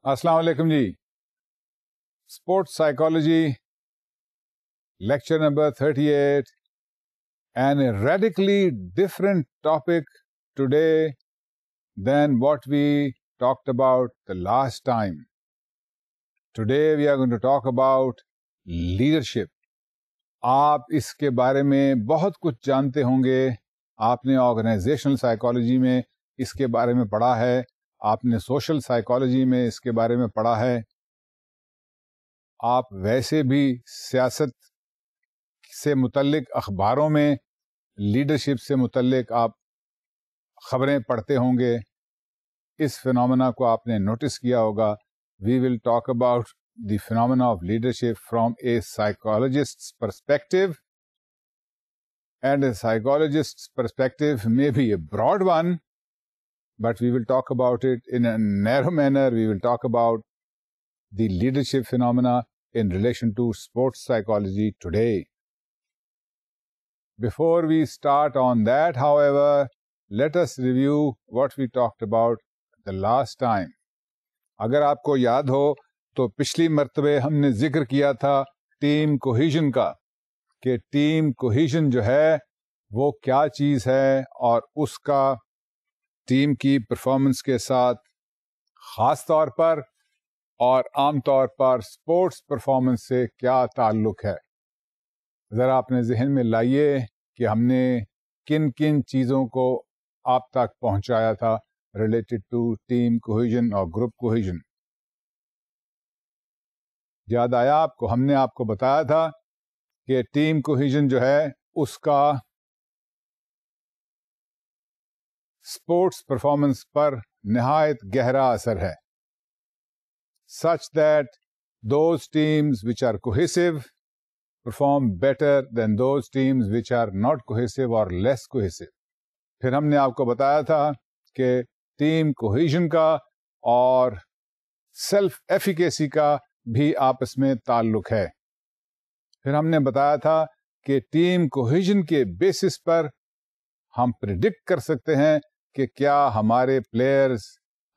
السلام علیکم جی. Sports psychology lecture number 38 and a radically different topic today than what we talked about the last time. Today we are going to talk about leadership. آپ اس کے بارے میں بہت کچھ جانتے ہوں گے. آپ نے آرگنائزیشنل سائیکالوجی میں اس کے بارے میں پڑھا ہے. آپ نے سوشل سائیکالوجی میں اس کے بارے میں پڑھا ہے. آپ ویسے بھی سیاست سے متعلق اخباروں میں لیڈرشپ سے متعلق آپ خبریں پڑھتے ہوں گے. اس فینومینا کو آپ نے نوٹس کیا ہوگا. We will talk about the phenomena of leadership from a psychologist perspective. And a psychologist's perspective may be a broad one, but we will talk about it in a narrow manner. We will talk about the leadership phenomena in relation to sports psychology today. Before we start on that, however, let us review what we talked about the last time. اگر آپ کو یاد ہو تو پچھلی مرتبہ ہم نے ذکر کیا تھا ٹیم کوہیژن کا، کہ ٹیم کوہیژن جو ہے وہ کیا چیز ہے اور اس کا ٹیم کی پرفارمنس کے ساتھ خاص طور پر اور عام طور پر اسپورٹس پرفارمنس سے کیا تعلق ہے. ذرا اپنے ذہن میں لائیے کہ ہم نے کن کن چیزوں کو آپ تک پہنچایا تھا ریلیٹڈ ٹو ٹیم کوہیژن اور گروپ کوہیژن. یاد آیا آپ کو؟ ہم نے آپ کو بتایا تھا کہ ٹیم کوہیژن جو ہے اس کا اسپورٹس پرفارمنس پر نہایت گہرا اثر ہے. such that those teams which are cohesive perform better than those teams which are not cohesive or less cohesive. پھر ہم نے آپ کو بتایا تھا کہ ٹیم کوہیژن کا اور سیلف ایفیکیسی کا بھی آپس میں تعلق ہے. پھر ہم نے بتایا تھا کہ ٹیم کوہیژن کے بیسس پر ہم پریڈکٹ کر سکتے ہیں کہ کیا ہمارے پلیئرز،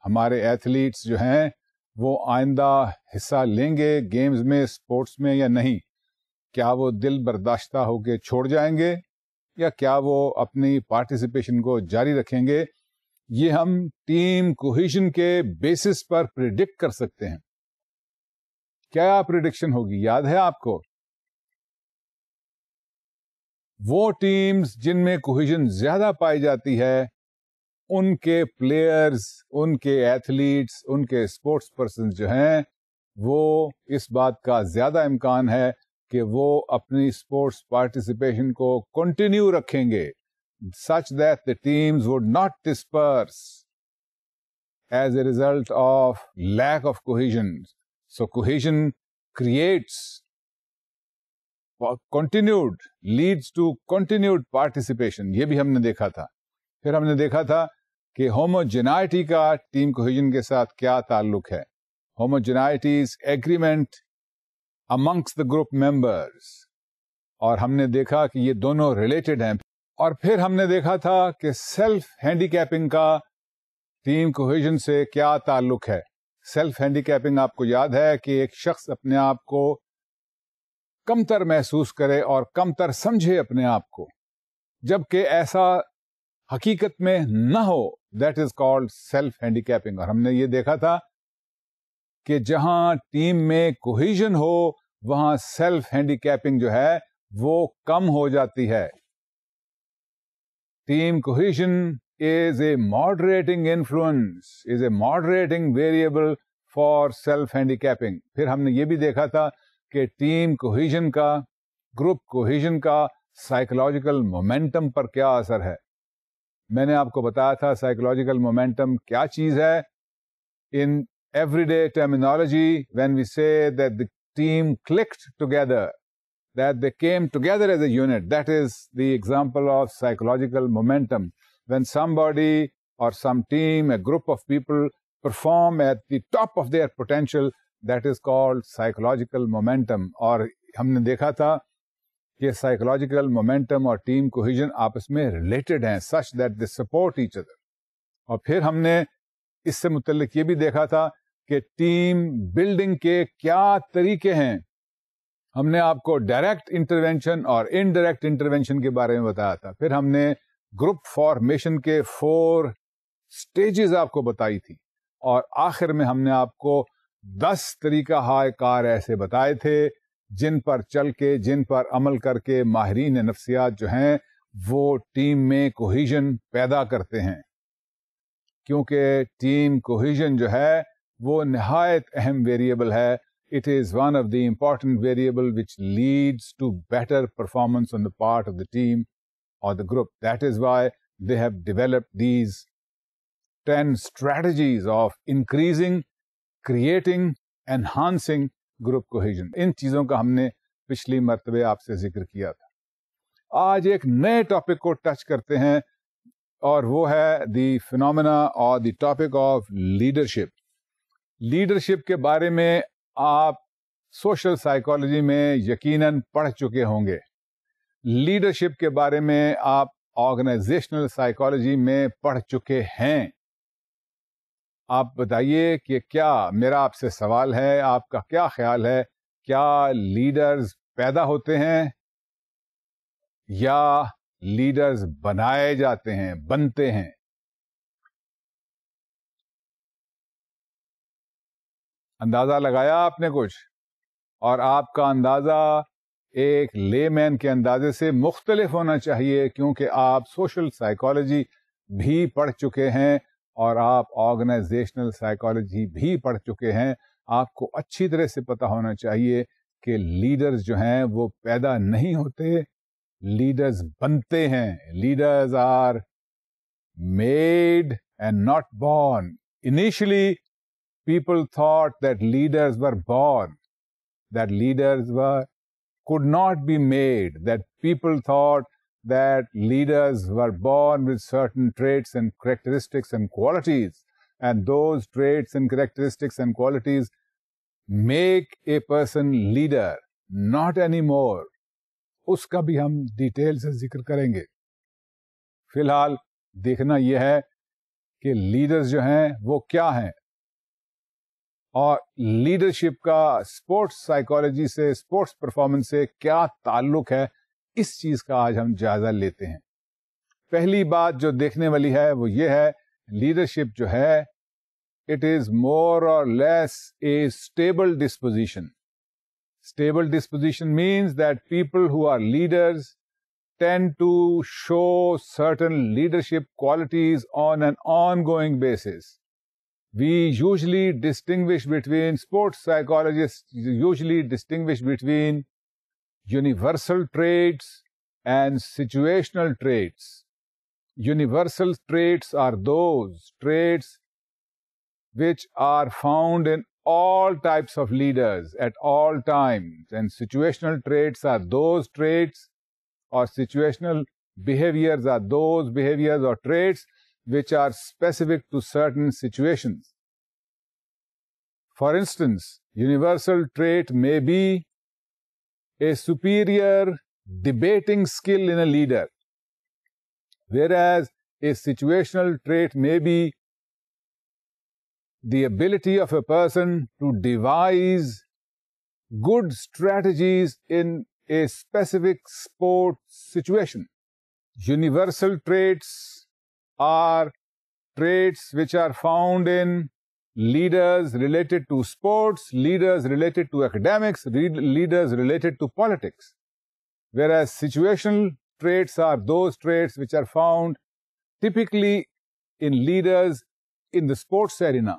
ہمارے ایتھلیٹس جو ہیں وہ آئندہ حصہ لیں گے گیمز میں، اسپورٹس میں یا نہیں. کیا وہ دل برداشتہ ہو کے چھوڑ جائیں گے یا کیا وہ اپنی پارٹیسپیشن کو جاری رکھیں گے. یہ ہم ٹیم کوہیژن کے بیسس پر پریڈکٹ کر سکتے ہیں. کیا پریڈکشن ہوگی یاد ہے آپ کو؟ وہ ٹیمز جن میں کوہیژن زیادہ پائی جاتی ہے ان کے پلیئرز، ان کے ایتھلیٹس، ان کے اسپورٹس پرسنز جو ہیں وہ اس بات کا زیادہ امکان ہے کہ وہ اپنی اسپورٹس پارٹیسپیشن کو کنٹینیو رکھیں گے such that the teams would not disperse as a result of lack of cohesion. So cohesion leads to continued participation. یہ بھی ہم نے دیکھا تھا. پھر ہم نے دیکھا تھا کہ ہوموجینائٹی کا ٹیم کوہیژن کے ساتھ کیا تعلق ہے. Homogeneity is agreement amongst the group members. اور ہم نے دیکھا کہ یہ دونوں ریلیٹڈ ہیں. اور پھر ہم نے دیکھا تھا کہ سیلف ہینڈی کیپنگ کا ٹیم کوہیژن سے کیا تعلق ہے. سیلف ہینڈی کیپنگ آپ کو یاد ہے کہ ایک شخص اپنے آپ کو کمتر محسوس کرے اور کمتر سمجھے اپنے آپ کو، جبکہ ایسا حقیقت میں نہ ہو. That is called self handicapping. اور ہم نے یہ دیکھا تھا کہ جہاں ٹیم میں کوہیژن ہو وہاں سیلف ہینڈی کیپنگ جو ہے وہ کم ہو جاتی ہے. Team cohesion is a moderating influence, is a moderating variable for self-handicapping. پھر ہم نے یہ بھی دیکھا تھا کہ ٹیم کوہیژن کا، گروپ کوہیژن کا سائیکولوجیکل مومنٹم پر کیا اثر ہے. میں نے آپ کو بتایا تھا سائیکولوجیکل مومنٹم کیا چیز ہے. In everyday terminology, when we say that the team clicked together, that they came together as a unit, that is the example of psychological momentum. When somebody or some team, a group of people perform at the top of their potential, that is called psychological momentum. اور ہم نے دیکھا تھا کہ psychological momentum اور team cohesion آپس میں related ہیں such that they support each other. اور پھر ہم نے اس سے متعلق یہ بھی دیکھا تھا کہ ٹیم بلڈنگ کے کیا طریقے ہیں. ہم نے آپ کو ڈائریکٹ انٹرونشن اور انڈائریکٹ انٹرونشن کے بارے میں بتایا تھا. پھر ہم نے گروپ فارمیشن کے 4 سٹیجز آپ کو بتائی تھی, اور آخر میں ہم نے آپ کو 10 طریقہ ہائے کار ایسے بتائے تھے جن پر چل کے, جن پر عمل کر کے ماہرین نفسیات جو ہیں وہ ٹیم میں کوہیژن پیدا کرتے ہیں. کیونکہ ٹیم کوہیژن جو ہے وہ نہایت اہم ویریبل ہے. It is one of the important variable which leads to better performance on the part of the team or the group. That is why they have developed these 10 strategies of increasing, creating, enhancing group cohesion. ان چیزوں کا ہم نے پچھلی مرتبہ آپ سے ذکر کیا تھا. آج ایک نئے ٹاپک کو ٹچ کرتے ہیں, اور وہ ہے دی فینومینا اور the topic of leadership. Leadership کے بارے میں آپ سوشل سائیکالوجی میں یقیناً پڑھ چکے ہوں گے. لیڈرشپ کے بارے میں آپ آرگنائزیشنل سائیکالوجی میں پڑھ چکے ہیں. آپ بتائیے کہ کیا, میرا آپ سے سوال ہے, آپ کا کیا خیال ہے, کیا لیڈرز پیدا ہوتے ہیں یا لیڈرز بنائے جاتے ہیں, بنتے ہیں؟ اندازہ لگایا آپ نے کچھ؟ اور آپ کا اندازہ ایک لے مین کے اندازے سے مختلف ہونا چاہیے, کیونکہ آپ سوشل سائیکالوجی بھی پڑھ چکے ہیں اور آپ آرگنائزیشنل سائیکالوجی بھی پڑھ چکے ہیں. آپ کو اچھی طرح سے پتا ہونا چاہیے کہ لیڈرز جو ہیں وہ پیدا نہیں ہوتے, لیڈرز بنتے ہیں. Leaders are made and not born. Initially, people thought that leaders were born, that leaders could not be made, that people thought that leaders were born with certain traits and characteristics and qualities, and those traits and characteristics and qualities make a person leader. Not anymore. اس کا بھی ہم detail سے ذکر کریں گے. فی الحال دیکھنا یہ ہے کہ لیڈرز جو ہیں وہ کیا ہیں, اور لیڈرشپ کا اسپورٹس سائیکالوجی سے, اسپورٹس پرفارمنس سے کیا تعلق ہے, اس چیز کا آج ہم جائزہ لیتے ہیں. پہلی بات جو دیکھنے والی ہے وہ یہ ہے, لیڈرشپ جو ہے it is more or less a stable disposition. Stable disposition means that people who are leaders tend to show certain leadership qualities on an ongoing basis. We usually distinguish between, sports psychologists usually distinguish between universal traits and situational traits. Universal traits are those traits which are found in all types of leaders at all times, and situational traits are those traits, or situational behaviors are those behaviors or traits which are specific to certain situations. For instance, universal trait may be a superior debating skill in a leader, whereas a situational trait may be the ability of a person to devise good strategies in a specific sport situation. Universal traits are traits which are found in leaders related to sports, leaders related to academics, leaders related to politics. Whereas situational traits are those traits which are found typically in leaders in the sports arena,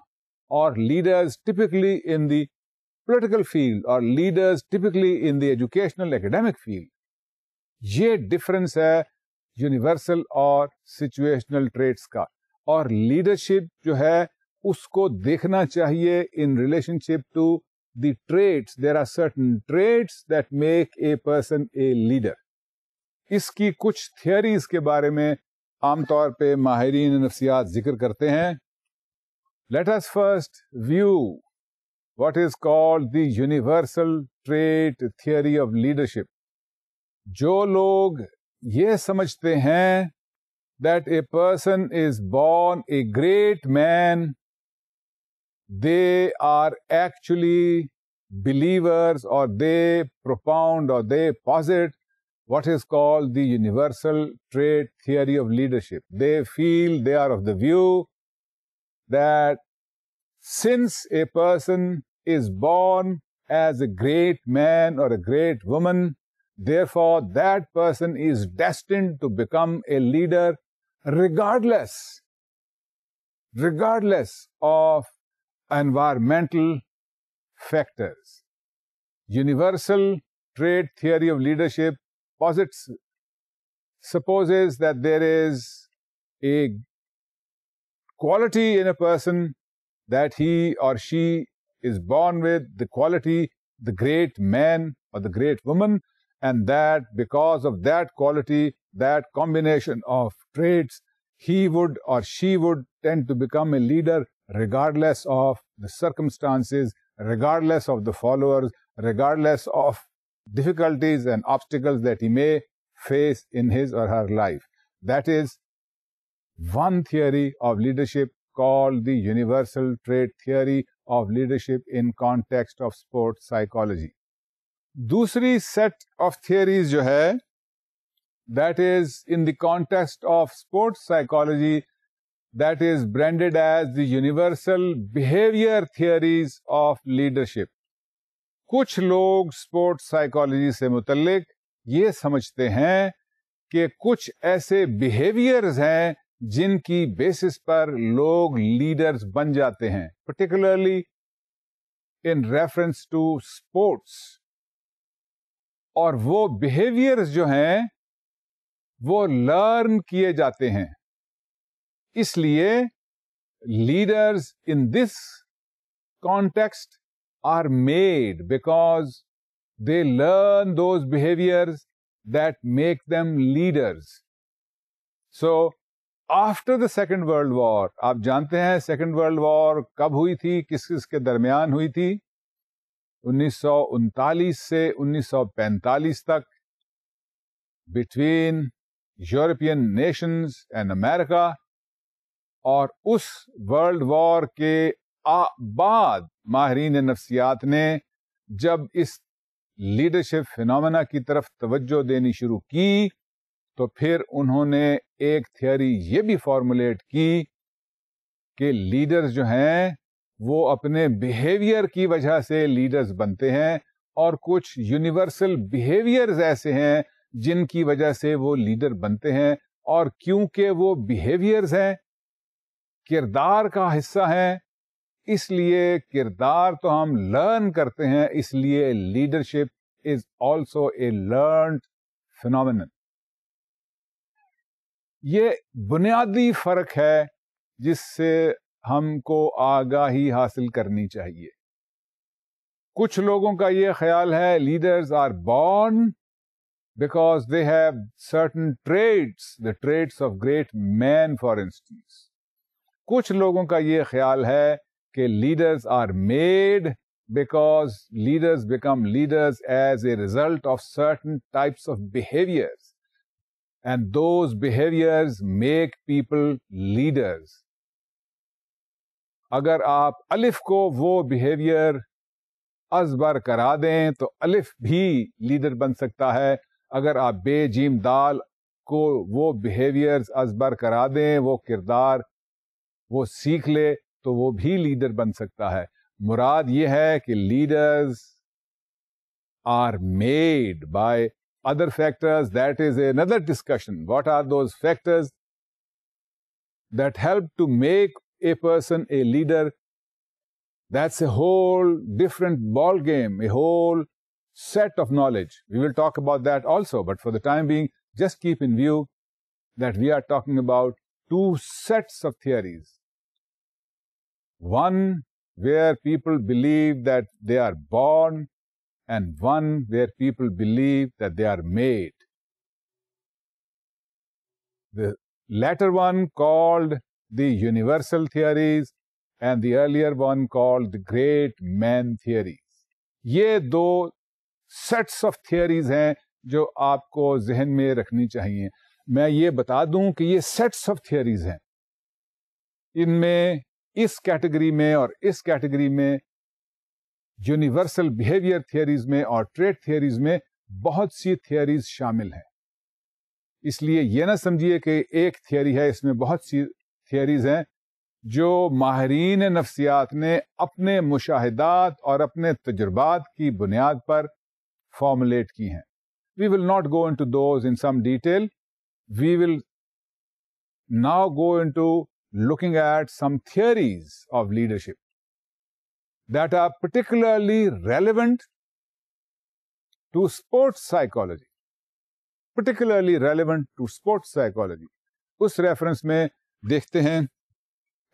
or leaders typically in the political field, or leaders typically in the educational academic field. یہ difference ہے universal اور situational traits کا. اور leadership جو ہے اس کو دیکھنا چاہیے in relationship to the traits. There are certain traits that make a person a leader. اس کی کچھ تھیئریز کے بارے میں عام طور پہ ماہرین نفسیات ذکر کرتے ہیں. Let us first view what is called the universal trait theory of leadership. جو لوگ یہ سمجھتے ہیں that a person is born a great man they are actually believers, or they propound or they posit what is called the universal trait theory of leadership. They feel, they are of the view that since a person is born as a great man or a great woman, therefore that person is destined to become a leader regardless of environmental factors. Universal trait theory of leadership supposes that there is a quality in a person that he or she is born with, the quality, the great man or the great woman, and that because of that quality, that combination of traits, he would or she would tend to become a leader regardless of the circumstances, regardless of the followers, regardless of difficulties and obstacles that he may face in his or her life. That is one theory of leadership called the universal trait theory of leadership in context of sports psychology. دوسری set of theories جو ہے, that is in the context of sports psychology, that is branded as the universal behavior theories of leadership. کچھ لوگ sports psychology سے متعلق یہ سمجھتے ہیں کہ کچھ ایسے بیہیویئرز ہیں جن کی بیسس پر لوگ لیڈرز بن جاتے ہیں, particularly in reference to sports. اور وہ بیہیویئرز جو ہیں وہ لرن کیے جاتے ہیں. اس لیے leaders in this context are made because they learn those behaviors that make them leaders. So, after the Second World War, آپ جانتے ہیں Second World War کب ہوئی تھی, کس کے درمیان ہوئی تھی؟ 1939 سے 1945 تک, between European nations and America. اور اس ورلڈ وار کے بعد ماہرین نفسیات نے جب اس لیڈرشپ فینومینا کی طرف توجہ دینی شروع کی تو پھر انہوں نے ایک تھیوری یہ بھی فارمولیٹ کی کہ لیڈرز جو ہیں وہ اپنے بیہیویئر کی وجہ سے لیڈرز بنتے ہیں, اور کچھ یونیورسل بیہیویئرز ایسے ہیں جن کی وجہ سے وہ لیڈر بنتے ہیں. اور کیونکہ وہ بیہیویئرز ہیں, کردار کا حصہ ہیں, اس لیے کردار تو ہم لرن کرتے ہیں, اس لیے leadership is also a learned phenomenon. یہ بنیادی فرق ہے جس سے ہم کو آگاہی حاصل کرنی چاہیے. کچھ لوگوں کا یہ خیال ہے leaders are born because they have certain traits, the traits of great men for instance. کچھ لوگوں کا یہ خیال ہے کہ leaders are made because leaders become leaders as a result of certain types of behaviours, and those behaviours make people leaders. اگر آپ الف کو وہ بیہیویئر ازبر کرا دیں تو الف بھی لیڈر بن سکتا ہے. اگر آپ بے جیم دال کو وہ بیہیویئرز ازبر کرا دیں, وہ کردار وہ سیکھ لے تو وہ بھی لیڈر بن سکتا ہے. مراد یہ ہے کہ leaders are made by other factors. That is another discussion. What are those factors that help to make a person a leader? That's a whole different ball game, a whole set of knowledge. We will talk about that also, but for the time being, just keep in view that we are talking about two sets of theories. One where people believe that they are born, and one where people believe that they are made. The latter one called the universal theories, and the earlier one called the great man theories. یہ دو sets of theories ہیں جو آپ کو ذہن میں رکھنی چاہیے. میں یہ بتا دوں کہ یہ sets of theories ہیں. ان میں اس کیٹیگری میں اور اس کیٹیگری میں یونیورسل بیہیویئر تھیوریز میں اور ٹریٹ تھیوریز میں بہت سی تھیوریز شامل ہیں. اس لیے یہ نہ سمجھیے کہ ایک تھیوری ہے، اس میں بہت سی تھیوریز ہیں جو ماہرین نفسیات نے اپنے مشاہدات اور اپنے تجربات کی بنیاد پر فارمولیٹ کی ہیں. We will not go into those in some detail. We will now go into looking at some theories of leadership that are particularly relevant to sports psychology. Particularly relevant to sports psychology. اس reference میں دیکھتے ہیں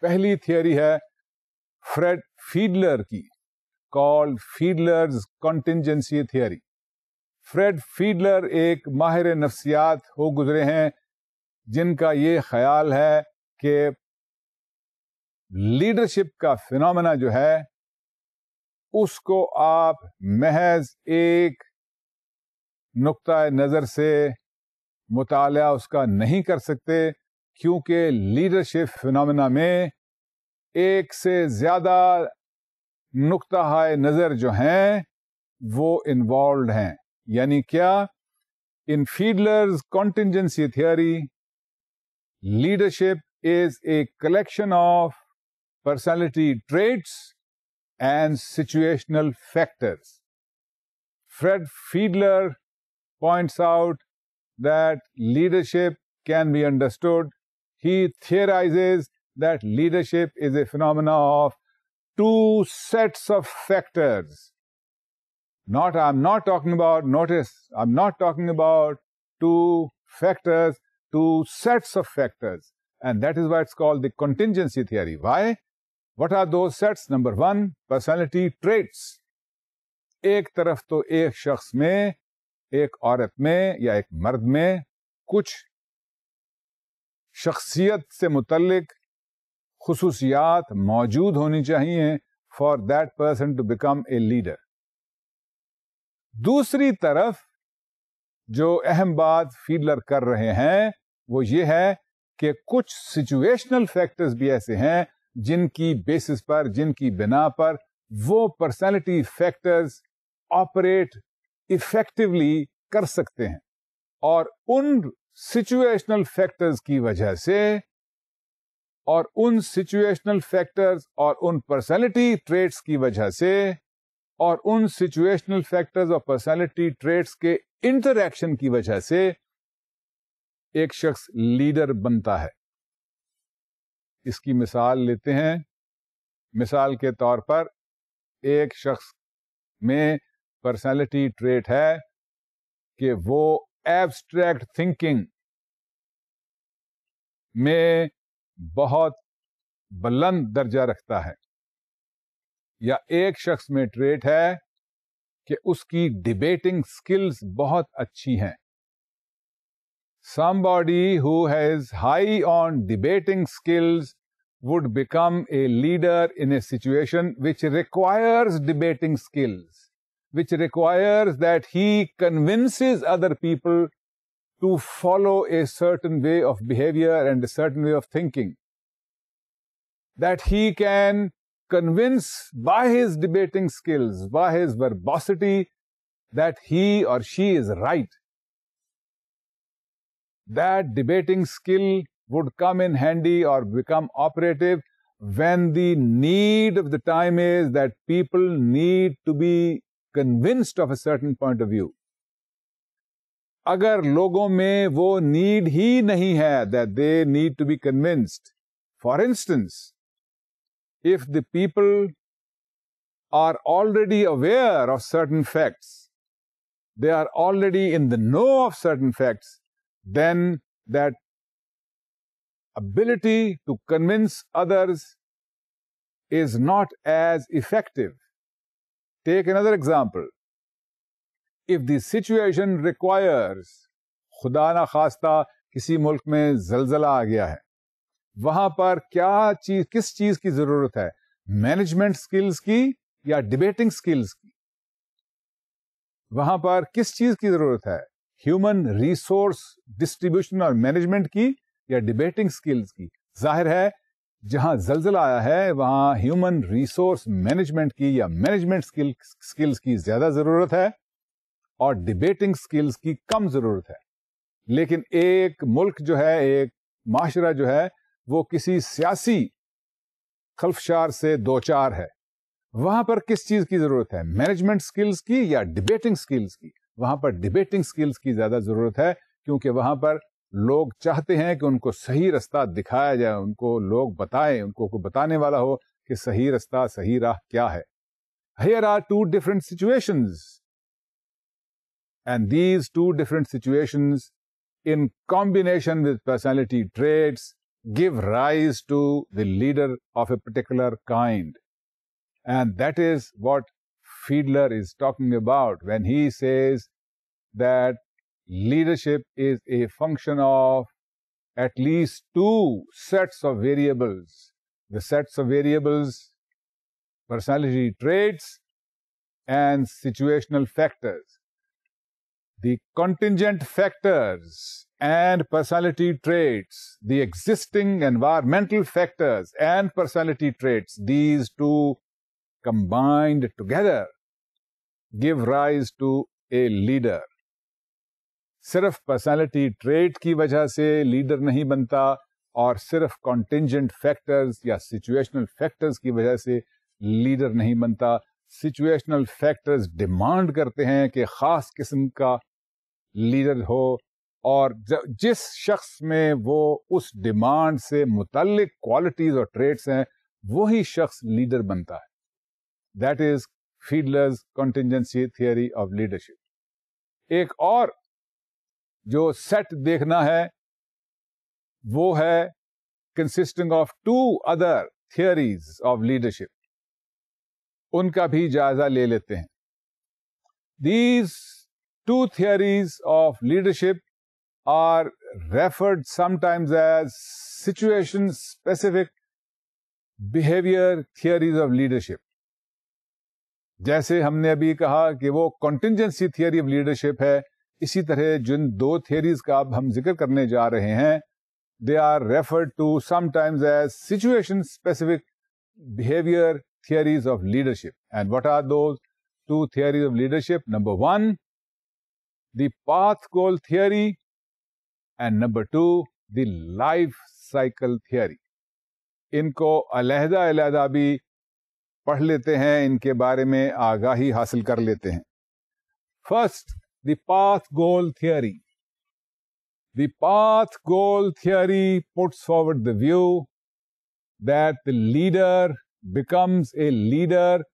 پہلی theory ہے Fred Fiedler کی، called Fiedler's contingency theory. Fred Fiedler ایک ماہر نفسیات ہو گزرے ہیں جن کا یہ خیال ہے کہ لیڈرشپ کا فینومینا جو ہے اس کو آپ محض ایک نقطۂ نظر سے مطالعہ اس کا نہیں کر سکتے، کیونکہ لیڈرشپ فینومینا میں ایک سے زیادہ نقطۂ نظر جو ہیں وہ انوالوڈ ہیں. یعنی کیا؟ ان فیڈلرز contingency theory, leadership is a collection of personality traits and situational factors. Fred Fiedler points out that leadership can be understood. He theorizes that leadership is a phenomena of two sets of factors. I'm not talking about two factors, two sets of factors. And that is why it's called the contingency theory. Why? What are those sets? Number one, personality traits. ایک طرف تو ایک شخص میں، ایک عورت میں یا ایک مرد میں کچھ شخصیت سے متعلق خصوصیات موجود ہونی چاہیے for that person to become a leader. دوسری طرف جو اہم بات فیڈلر کر رہے ہیں وہ یہ ہے کہ کچھ سچویشنل فیکٹرز بھی ایسے ہیں جن کی بیسس پر، جن کی بنا پر وہ پرسنالٹی فیکٹرز آپریٹ ایفیکٹولی کر سکتے ہیں، اور ان سچویشنل فیکٹرز کی وجہ سے اور ان سچویشنل فیکٹرز اور ان پرسنالٹی ٹریٹس کی وجہ سے اور ان سچویشنل فیکٹرز اور پرسنالٹی ٹریٹس کے انٹریکشن کی وجہ سے ایک شخص لیڈر بنتا ہے. اس کی مثال لیتے ہیں. مثال کے طور پر ایک شخص میں پرسنالٹی ٹریٹ ہے کہ وہ ایبسٹریکٹ تھنکنگ میں بہت بلند درجہ رکھتا ہے، یا ایک شخص میں ٹریٹ ہے کہ اس کی ڈیبیٹنگ سکلز بہت اچھی ہیں. Somebody who has high on debating skills would become a leader in a situation which requires debating skills, which requires that he convinces other people to follow a certain way of behavior and a certain way of thinking, that he can convince by his debating skills, by his verbosity, that he or she is right. That debating skill would come in handy or become operative when the need of the time is that people need to be convinced of a certain point of view. اگر لوگوں میں وہ need ہی نہیں ہے that they need to be convinced. For instance, if the people are already aware of certain facts, they are already in the know of certain facts, then that ability to convince others is not as effective. Take another example. If the situation requires, خدا نہ خواستہ کسی ملک میں زلزلہ آ گیا ہے، وہاں پر کس چیز کی ضرورت ہے؟ مینجمنٹ سکلز کی یا ڈیبیٹنگ سکلز کی؟ وہاں پر کس چیز کی ضرورت ہے؟ ہیومن ریسورس ڈسٹریبیوشن اور مینجمنٹ کی یا ڈیبیٹنگ سکلز کی؟ ظاہر ہے جہاں زلزلہ آیا ہے وہاں ہیومن ریسورس مینجمنٹ کی یا مینجمنٹ اسکلز کی زیادہ ضرورت ہے اور ڈبیٹنگ اسکلز کی کم ضرورت ہے. لیکن ایک ملک جو ہے, ایک معاشرہ جو ہے, وہ کسی سیاسی خلفشار سے دوچار ہے. وہاں پر کس چیز کی ضرورت ہے؟ مینجمنٹ اسکلز کی یا ڈبیٹنگ اسکلز کی؟ وہاں پر ڈبیٹنگ اسکلز کی زیادہ ضرورت ہے, کیونکہ وہاں پر لوگ چاہتے ہیں کہ ان کو صحیح رستہ دکھایا جائے, ان کو لوگ بتائیں, ان کو کوئی بتانے والا ہو کہ صحیح رستہ, صحیح راہ کیا ہے. Here are two different situations, and these two different situations in combination with personality traits give rise to the leader of a particular kind. And that is what Fiedler is talking about when he says that leadership is a function of at least two sets of variables. The sets of variables, personality traits and situational factors. The contingent factors and personality traits, the existing environmental factors and personality traits, these two combined together give rise to a leader. صرف personality trait کی وجہ سے leader نہیں بنتا اور صرف contingent factors یا situational factors کی وجہ سے لیڈر نہیں بنتا. سچویشنل فیکٹرز ڈیمانڈ کرتے ہیں کہ خاص قسم کا لیڈر ہو, اور جس شخص میں وہ اس ڈیمانڈ سے متعلق کوالٹیز اور ٹریٹس ہیں وہی شخص لیڈر بنتا ہے. That is Fiedler's contingency theory of leadership. ایک اور جو سیٹ دیکھنا ہے وہ ہے consisting of two other theories of leadership. ان کا بھی جائزہ لے لیتے ہیں. These two theories of leadership are referred sometimes as situation specific behavior theories of leadership. جیسے ہم نے ابھی کہا کہ وہ contingency theory of leadership ہے, اسی طرح جن دو تھیوریز کا اب ہم ذکر کرنے جا رہے ہیں they are referred to sometimes as situation specific behavior theories of leadership. And what are those two theories of leadership? Number one, the path goal theory, and number two, the life cycle theory. ان کو علیحدہ علیحدہ بھی پڑھ لیتے ہیں, ان کے بارے میں آگاہی حاصل کر لیتے ہیں. First, the path goal theory. The path goal theory puts forward the view that the leader becomes a leader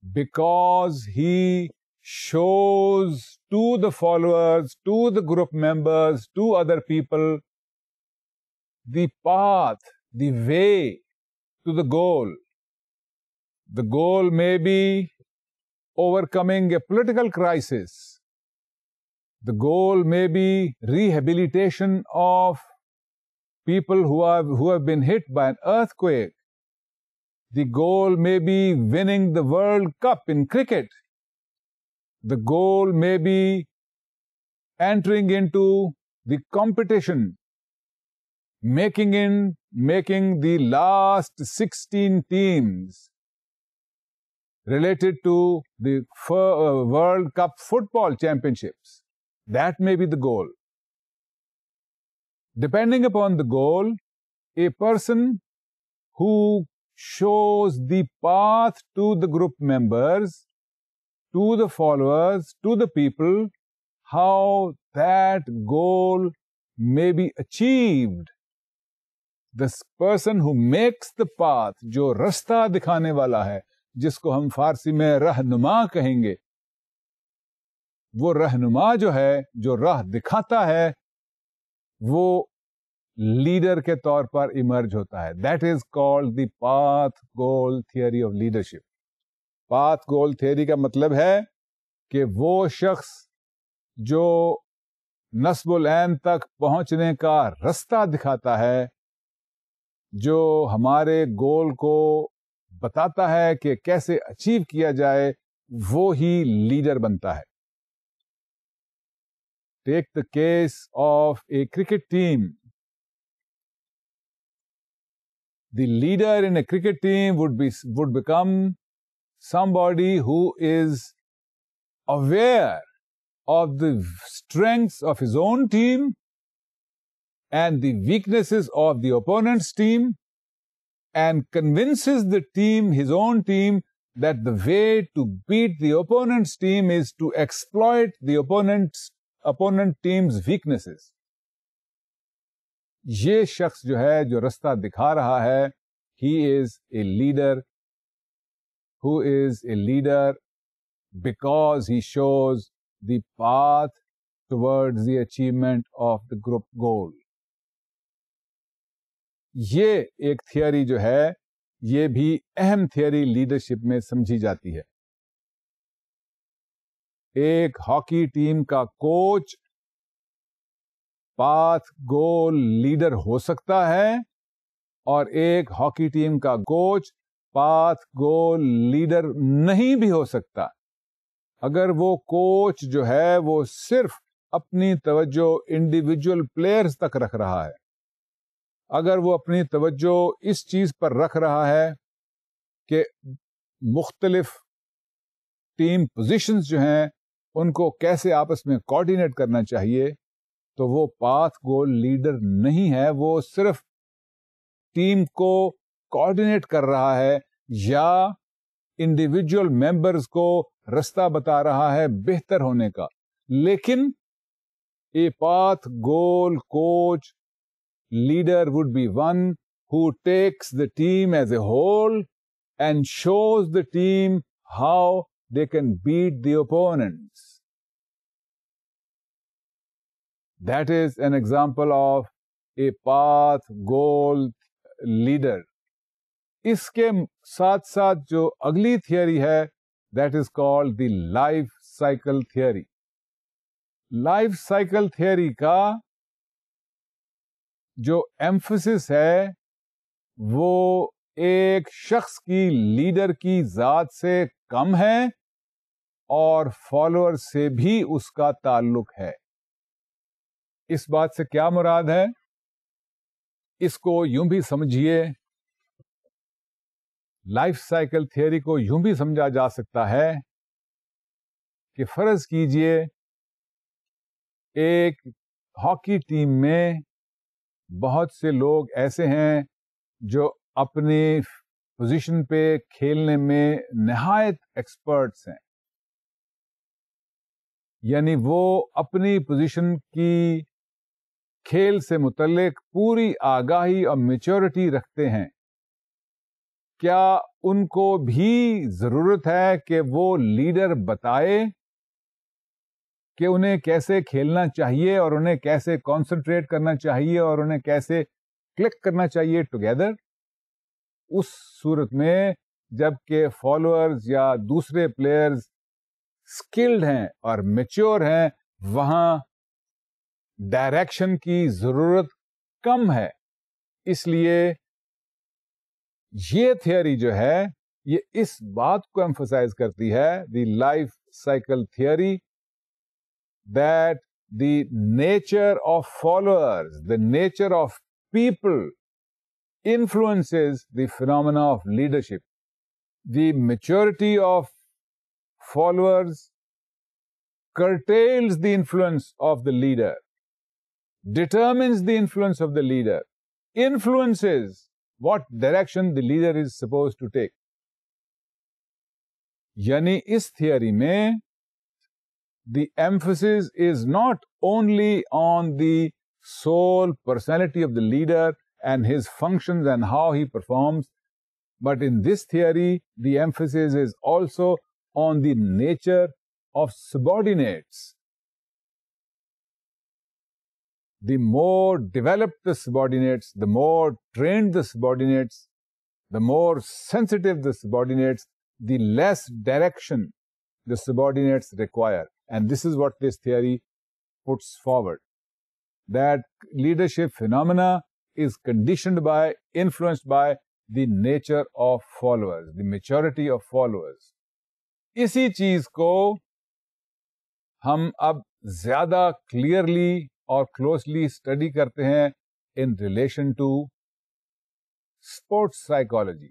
because he shows to the followers, to the group members, to other people, the path, the way to the goal. The goal may be overcoming a political crisis. The goal may be rehabilitation of people who have been hit by an earthquake. The goal may be winning the World Cup in cricket. The goal may be entering into the competition, making the last 16 teams related to the World Cup football championships. That may be the goal. Depending upon the goal, a person who shows the path to the group members, to the followers, to the people, how that goal may be achieved. This person who makes the path, جو رستہ دکھانے والا ہے, جس کو ہم فارسی میں رہنما کہیں گے, وہ رہنما جو ہے, جو راہ دکھاتا ہے, وہ لیڈر کے طور پر ایمرج ہوتا ہے. That is called the path goal theory of leadership. Path goal theory کا مطلب ہے کہ وہ شخص جو نصب العین تک پہنچنے کا رستہ دکھاتا ہے, جو ہمارے گول کو بتاتا ہے کہ کیسے اچیو کیا جائے, وہ ہی لیڈر بنتا ہے. Take the case of a cricket team. The leader in a cricket team would become somebody who is aware of the strengths of his own team and the weaknesses of the opponent's team, and convinces the team, his own team, that the way to beat the opponent's team is to exploit the opponent team's weaknesses. یہ شخص جو ہے جو رستہ دکھا رہا ہے, he is a leader who is a leader because he shows the path towards the achievement of the group goal. یہ ایک تھیوری جو ہے یہ بھی اہم تھیوری لیڈرشپ میں سمجھی جاتی ہے. ایک ہاکی ٹیم کا کوچ پاتھ گول لیڈر ہو سکتا ہے اور ایک ہاکی ٹیم کا کوچ پاتھ گول لیڈر نہیں بھی ہو سکتا اگر وہ کوچ جو ہے وہ صرف اپنی توجہ انڈیویجول پلیئرز تک رکھ رہا ہے. اگر وہ اپنی توجہ اس چیز پر رکھ رہا ہے کہ مختلف ٹیم پوزیشنز جو ہیں ان کو کیسے آپس میں کوآرڈینیٹ کرنا چاہیے, تو وہ پاتھ گول لیڈر نہیں ہے, وہ صرف ٹیم کو کوآرڈینیٹ کر رہا ہے یا انڈیویجول ممبرز کو رستہ بتا رہا ہے بہتر ہونے کا. لیکن a path goal coach leader would be one who takes the team as a whole and shows the team how they can beat the opponents. That is an example of a path goal leader. اس کے ساتھ ساتھ جو اگلی theory ہے that is called the life cycle theory. Life cycle theory کا جو emphasis ہے وہ ایک شخص کی لیڈر کی ذات سے کم ہے اور فالوور سے بھی اس کا تعلق ہے. اس بات سے کیا مراد ہے؟ اس کو یوں بھی سمجھیے, لائف سائیکل تھیوری کو یوں بھی سمجھا جا سکتا ہے کہ فرض کیجئے ایک ہاکی ٹیم میں بہت سے لوگ ایسے ہیں جو اپنی پوزیشن پہ کھیلنے میں نہایت ایکسپرٹس ہیں, یعنی وہ اپنی پوزیشن کی کھیل سے متعلق پوری آگاہی اور میچورٹی رکھتے ہیں. کیا ان کو بھی ضرورت ہے کہ وہ لیڈر بتائے کہ انہیں کیسے کھیلنا چاہیے اور انہیں کیسے کانسنٹریٹ کرنا چاہیے اور انہیں کیسے کلک کرنا چاہیے ٹوگیدر؟ اس صورت میں جب کہ فالوورز یا دوسرے پلیئرز اسکلڈ ہیں اور میچور ہیں, وہاں ڈائریکشن کی ضرورت کم ہے. اس لیے یہ تھیوری جو ہے یہ اس بات کو ایمفسائز کرتی ہے, the life cycle theory, that the nature of followers, the nature of people influences the phenomena of leadership. The maturity of followers curtails the influence of the leader, determines the influence of the leader, influences what direction the leader is supposed to take. یعنی اس theory میں the emphasis is not only on the sole personality of the leader and his functions and how he performs, but in this theory, the emphasis is also on the nature of subordinates. The more developed the subordinates, the more trained the subordinates, the more sensitive the subordinates, the less direction the subordinates require. And this is what this theory puts forward, that leadership phenomena is conditioned by, influenced by the nature of followers, the maturity of followers. اسی چیز کو ہم اب زیادہ clearly اور closely study کرتے ہیں in relation to sports psychology.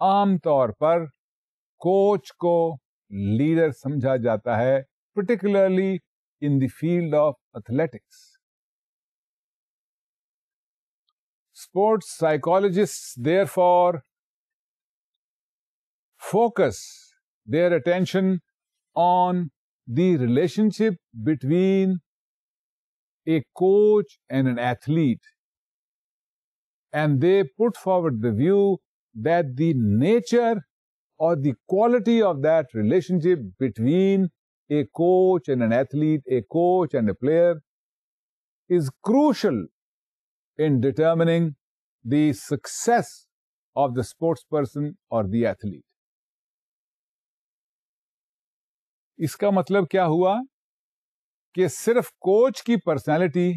عام طور پر کوچ کو لیڈر سمجھا جاتا ہے, particularly in the field of athletics. Sports psychologists therefore focus their attention on the relationship between a coach and an athlete, and they put forward the view that the nature or the quality of that relationship between a coach and an athlete, a coach and a player, is crucial in determining the success of the sports person or the athlete. اس کا مطلب کیا ہوا کہ صرف coach کی personality,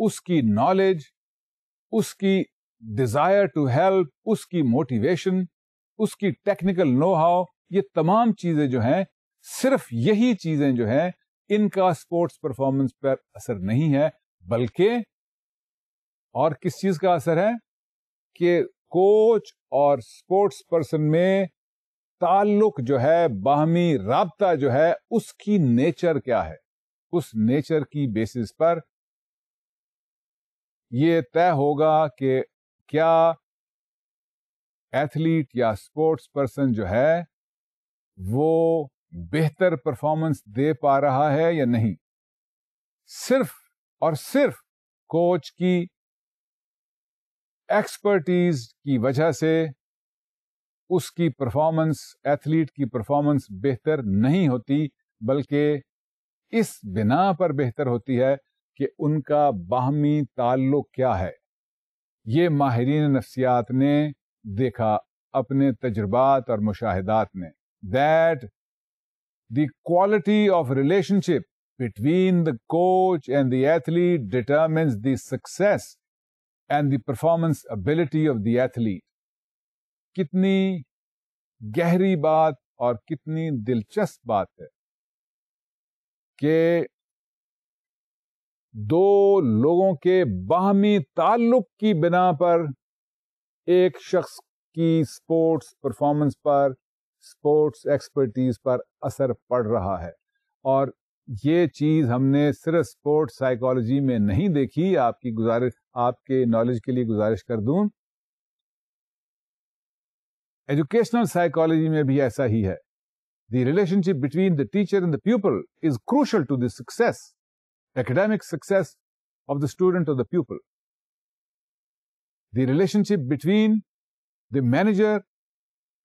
اس کی knowledge, اس کی desire to help, اس کی موٹیویشن, اس کی ٹیکنیکل نو ہاؤ, یہ تمام چیزیں جو ہیں, صرف یہی چیزیں جو ہیں, ان کا اسپورٹس پرفارمنس پر اثر نہیں ہے, بلکہ اور کس چیز کا اثر ہے کہ کوچ اور اسپورٹس پرسن میں تعلق جو ہے, باہمی رابطہ جو ہے, اس کی نیچر کیا ہے. اس نیچر کی بیسس پر یہ طے ہوگا کہ کیا ایتھلیٹ یا اسپورٹس پرسن جو ہے وہ بہتر پرفارمنس دے پا رہا ہے یا نہیں. صرف اور صرف کوچ کی ایکسپرٹیز کی وجہ سے اس کی پرفارمنس, ایتھلیٹ کی پرفارمنس بہتر نہیں ہوتی, بلکہ اس بنا پر بہتر ہوتی ہے کہ ان کا باہمی تعلق کیا ہے. یہ ماہرین نفسیات نے دیکھا اپنے تجربات اور مشاہدات میں, that the quality of relationship between the coach and the athlete determines the success and the performance ability of the athlete. کتنی گہری بات اور کتنی دلچسپ بات ہے کہ دو لوگوں کے باہمی تعلق کی بنا پر ایک شخص کی اسپورٹس پرفارمنس پر, اسپورٹس ایکسپرٹیز پر اثر پڑ رہا ہے. اور یہ چیز ہم نے صرف اسپورٹس سائیکالوجی میں نہیں دیکھی. آپ کے نالج کے لیے گزارش کر دوں, ایجوکیشنل سائیکالوجی میں بھی ایسا ہی ہے. The relationship between the teacher and the people is crucial to the success, academic success of the student or the pupil. The relationship between the manager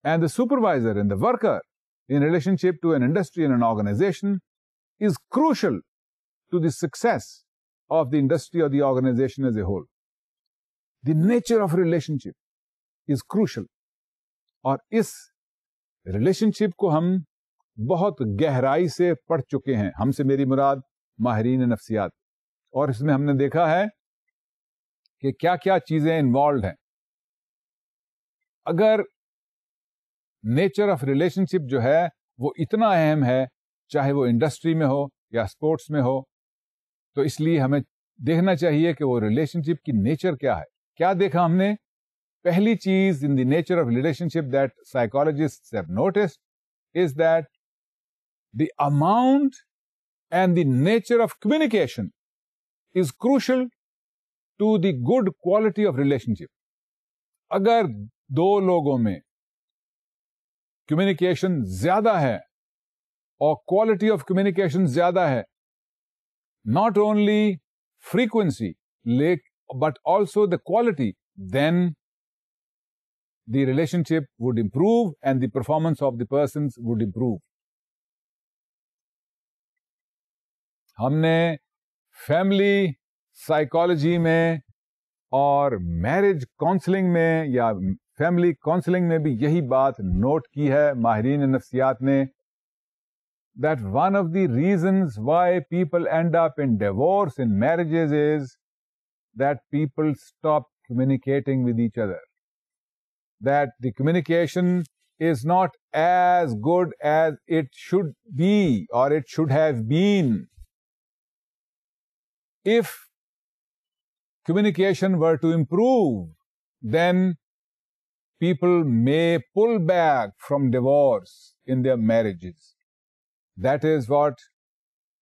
and the supervisor and the worker in relationship to an industry and an organization is crucial to the success of the industry or the organization as a whole. The nature of relationship is crucial. اور اس relation شپ کو ہم بہت گہرائی سے پڑھ چکے ہیں, ہم سے میری مراد ماہرین نفسیات, اور اس میں ہم نے دیکھا ہے کہ کیا کیا چیزیں انوالوڈ ہیں. اگر نیچر آف ریلیشن شپ جو ہے وہ اتنا اہم ہے, چاہے وہ انڈسٹری میں ہو یا اسپورٹس میں ہو, تو اس لیے ہمیں دیکھنا چاہیے کہ وہ ریلیشن شپ کی نیچر کیا ہے. کیا دیکھا ہم نے؟ پہلی چیز in the nature of relationship that psychologist have noticed is that the amount and the nature of communication is crucial to the good quality of relationship. اگر دو لوگوں میں communication زیادہ ہے اور quality of communication زیادہ ہے, not only frequency but also the quality, then the relationship would improve and the performance of the persons would improve. ہم نے فیملی سائیکالوجی میں اور میرج کاؤنسلنگ میں یا فیملی کاؤنسلنگ میں بھی یہی بات نوٹ کی ہے ماہرین نفسیات نے, that one of the reasons why people end up in divorce in marriages is that people stop communicating with each other. That the communication is not as good as it should be or it should have been. if communication were to improve, then people may pull back from divorce in their marriages. That is what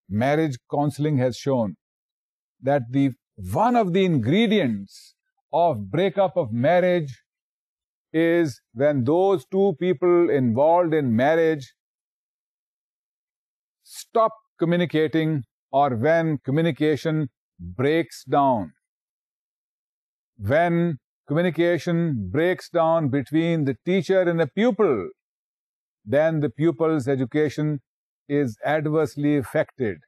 marriage counseling has shown, that one of the ingredients of breakup of marriage is when those two people involved in marriage stop communicating, or when communication breaks down. When communication breaks down between the teacher and the pupil, then the pupil's education is adversely affected.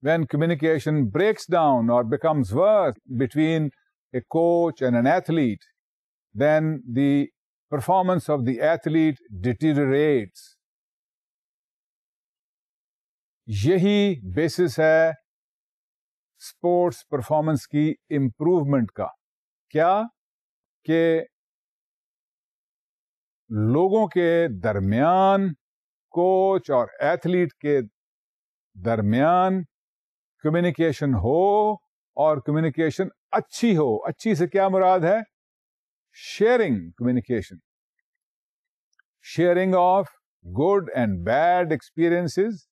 When communication breaks down or becomes worse between a coach and an athlete, then the performance of the athlete deteriorates. یہی basis ہے sports performance کی improvement کا. کیا کہ لوگوں کے درمیان، coach اور ایتھلیٹ کے درمیان کمیونیکیشن ہو، اور کمیونیکیشن اچھی ہو. اچھی سے کیا مراد ہے؟ Sharing communication, sharing of good and bad experiences,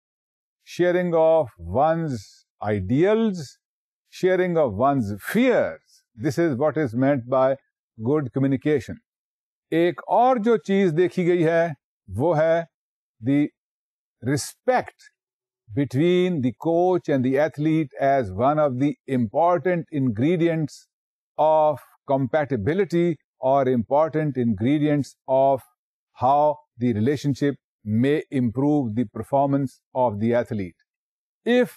sharing of one's ideals, sharing of one's fears. This is what is meant by good communication. ایک اور جو چیز دیکھی گئی ہے وہ ہے the respect between the coach and the athlete as one of the important ingredients of compatibility, or important ingredients of how the relationship may improve the performance of the athlete. If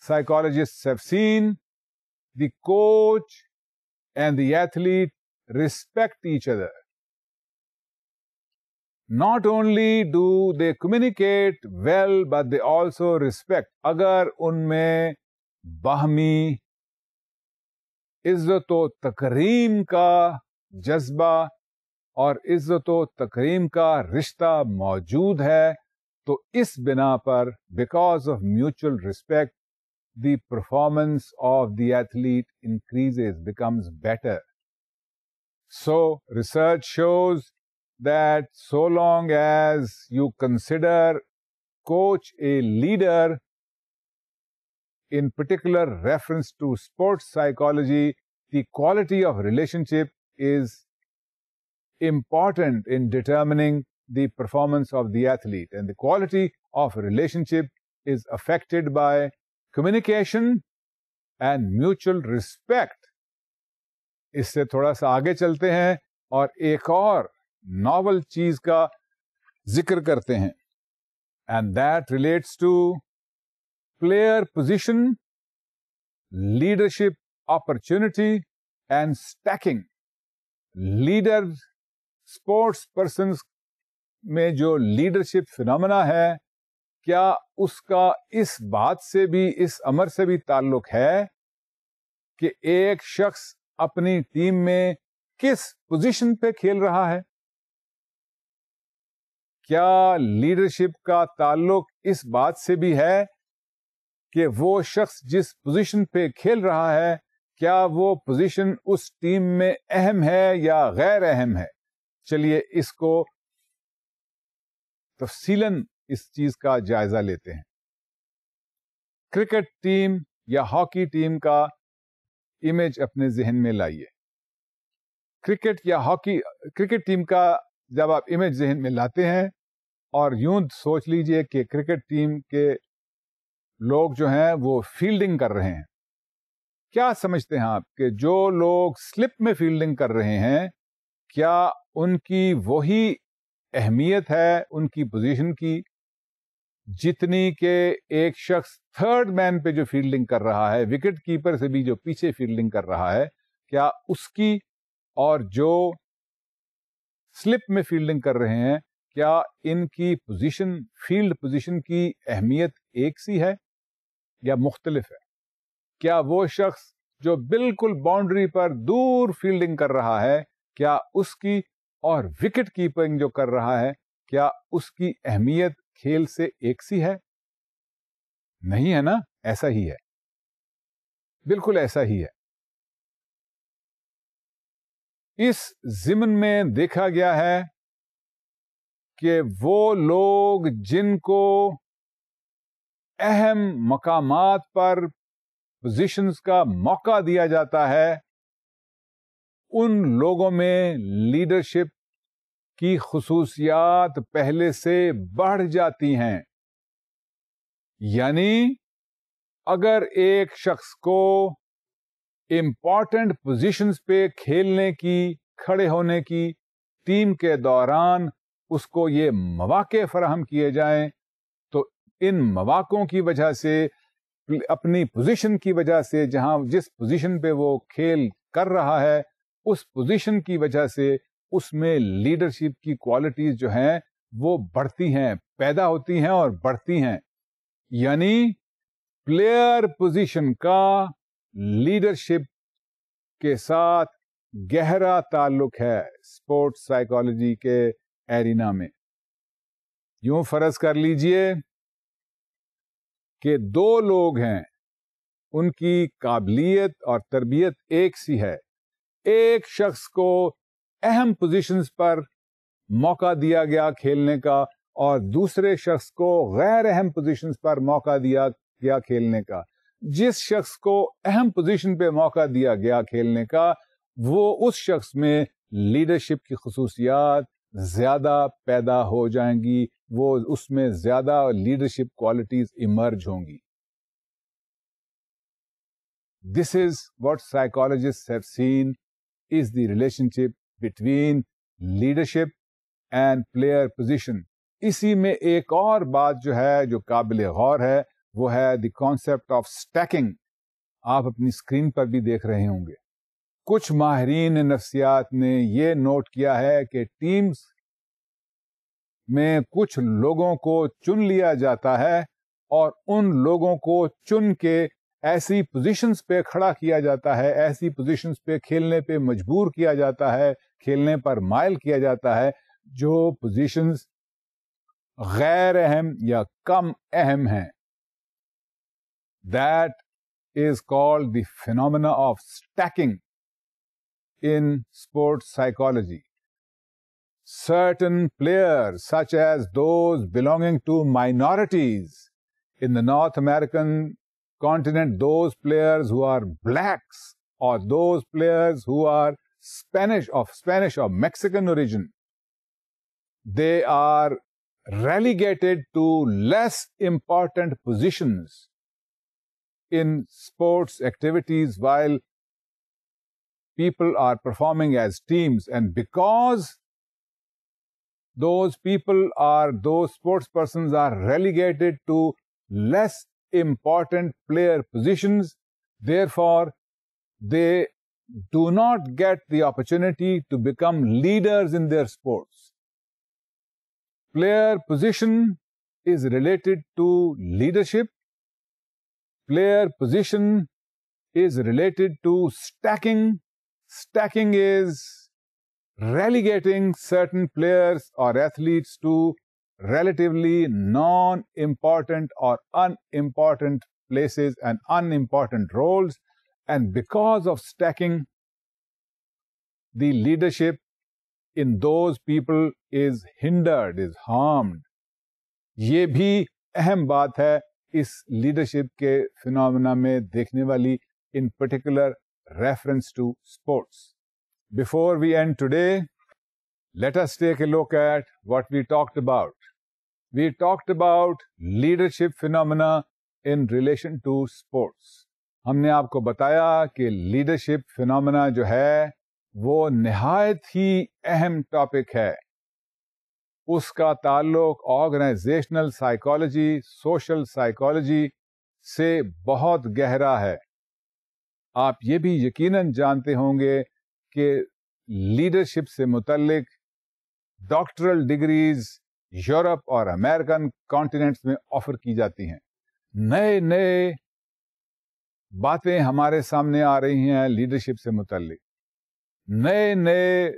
psychologists have seen the coach and the athlete respect each other, not only do they communicate well, but they also respect. اگر ان میں باہمی عزت و تکریم کا جذبہ اور عزت و تکریم کا رشتہ موجود ہے، تو اس بنا پر because of mutual respect the performance of the athlete increases, becomes better. So research shows that so long as you consider coach a leader, in particular reference to sports psychology, the quality of relationship is important in determining the performance of the athlete, and the quality of a relationship is affected by communication and mutual respect. اس سے تھوڑا سا آگے چلتے ہیں اور ایک اور novel چیز کا ذکر کرتے ہیں, and that relates to player position, leadership opportunity and stacking. Leader sports persons میں جو لیڈرشپ فینومینا ہے, کیا اس کا اس بات سے بھی, اس امر سے بھی تعلق ہے کہ ایک شخص اپنی ٹیم میں کس پوزیشن پہ کھیل رہا ہے؟ کیا لیڈرشپ کا تعلق اس بات سے بھی ہے کہ وہ شخص جس پوزیشن پہ کھیل رہا ہے, کیا وہ پوزیشن اس ٹیم میں اہم ہے یا غیر اہم ہے؟ چلیے اس کو تفصیلاً اس چیز کا جائزہ لیتے ہیں. کرکٹ ٹیم یا ہاکی ٹیم کا امیج اپنے ذہن میں لائیے. کرکٹ ٹیم کا جب آپ امیج ذہن میں لاتے ہیں, اور یوں سوچ لیجئے کہ کرکٹ ٹیم کے لوگ جو ہیں وہ فیلڈنگ کر رہے ہیں, کیا سمجھتے ہیں آپ کہ جو لوگ سلپ میں فیلڈنگ کر رہے ہیں, کیا ان کی وہی اہمیت ہے ان کی پوزیشن کی جتنی کہ ایک شخص تھرڈ مین پہ جو فیلڈنگ کر رہا ہے, وکٹ کیپر سے بھی جو پیچھے فیلڈنگ کر رہا ہے, کیا اس کی اور جو سلپ میں فیلڈنگ کر رہے ہیں, کیا ان کی پوزیشن, فیلڈ پوزیشن کی اہمیت ایک سی ہے یا مختلف ہے؟ کیا وہ شخص جو بالکل باؤنڈری پر دور فیلڈنگ کر رہا ہے, کیا اس کی اور وکٹ کیپنگ جو کر رہا ہے, کیا اس کی اہمیت کھیل سے ایک سی ہے؟ نہیں ہے نا, ایسا ہی ہے. بالکل ایسا ہی ہے. اس ضمن میں دیکھا گیا ہے کہ وہ لوگ جن کو اہم مقامات پر پوزیشنز کا موقع دیا جاتا ہے ان لوگوں میں لیڈرشپ کی خصوصیات پہلے سے بڑھ جاتی ہیں. یعنی اگر ایک شخص کو امپورٹنٹ پوزیشنز پہ کھیلنے کی، کھڑے ہونے کی ٹیم کے دوران اس کو یہ مواقع فراہم کیے جائیں تو ان مواقعوں کی وجہ سے، اپنی پوزیشن کی وجہ سے، جس پوزیشن پہ وہ کھیل کر رہا ہے اس پوزیشن کی وجہ سے اس میں لیڈرشپ کی کوالٹیز جو ہیں وہ بڑھتی ہیں، پیدا ہوتی ہیں اور بڑھتی ہیں. یعنی پلیئر پوزیشن کا لیڈرشپ کے ساتھ گہرا تعلق ہے اسپورٹس سائیکالوجی کے ایرینا میں. یوں فرض کر لیجئے کہ دو لوگ ہیں، ان کی قابلیت اور تربیت ایک سی ہے. ایک شخص کو اہم پوزیشنز پر موقع دیا گیا کھیلنے کا اور دوسرے شخص کو غیر اہم پوزیشنز پر موقع دیا گیا کھیلنے کا. جس شخص کو اہم پوزیشن پہ موقع دیا گیا کھیلنے کا وہ اس شخص میں لیڈرشپ کی خصوصیات زیادہ پیدا ہو جائیں گی، وہ اس میں زیادہ لیڈرشپ کوالٹیز ایمرج ہوں گی. This is what psychologists have seen is the relationship between leadership and player position. اسی میں ایک اور بات جو ہے جو قابل غور ہے وہ ہے the concept of stacking. آپ اپنی اسکرین پر بھی دیکھ رہے ہوں گے. کچھ ماہرین نفسیات نے یہ نوٹ کیا ہے کہ ٹیمز میں کچھ لوگوں کو چن لیا جاتا ہے اور ان لوگوں کو چن کے ایسی پوزیشنز پہ کھڑا کیا جاتا ہے، ایسی پوزیشنز پہ کھیلنے پہ مجبور کیا جاتا ہے، کھیلنے پر مائل کیا جاتا ہے جو پوزیشنز غیر اہم یا کم اہم ہیں. That is called the phenomena of stacking in sports psychology. Certain players, such as those belonging to minorities in the North American continent, those players who are blacks or those players who are Spanish or Mexican origin, they are relegated to less important positions in sports activities while people are performing as teams. And because those sports persons are relegated to less important player positions, therefore they do not get the opportunity to become leaders in their sports. Player position is related to leadership. Player position is related to stacking. Stacking is relegating certain players or athletes to relatively non-important or unimportant places and unimportant roles. And because of stacking, the leadership in those people is hindered, is harmed. یہ بھی اہم بات ہے اس leadership کے phenomena میں دیکھنے والی in particular reference to sports. Before we end today, let us take a look at what we talked about. We talked about leadership phenomena in relation to sports. ہم نے آپ کو بتایا کہ لیڈرشپ فینومینا جو ہے وہ نہایت ہی اہم ٹاپک ہے. اس کا تعلق آرگنائزیشنل سائیکالوجی، سوشل سائیکالوجی سے بہت گہرا ہے. آپ یہ بھی یقیناً جانتے ہوں گے کہ لیڈرشپ سے متعلق ڈاکٹرل ڈگریز یورپ اور امریکن کانٹیننٹس میں آفر کی جاتی ہیں. نئے باتیں ہمارے سامنے آ رہی ہیں لیڈرشپ سے متعلق. نئے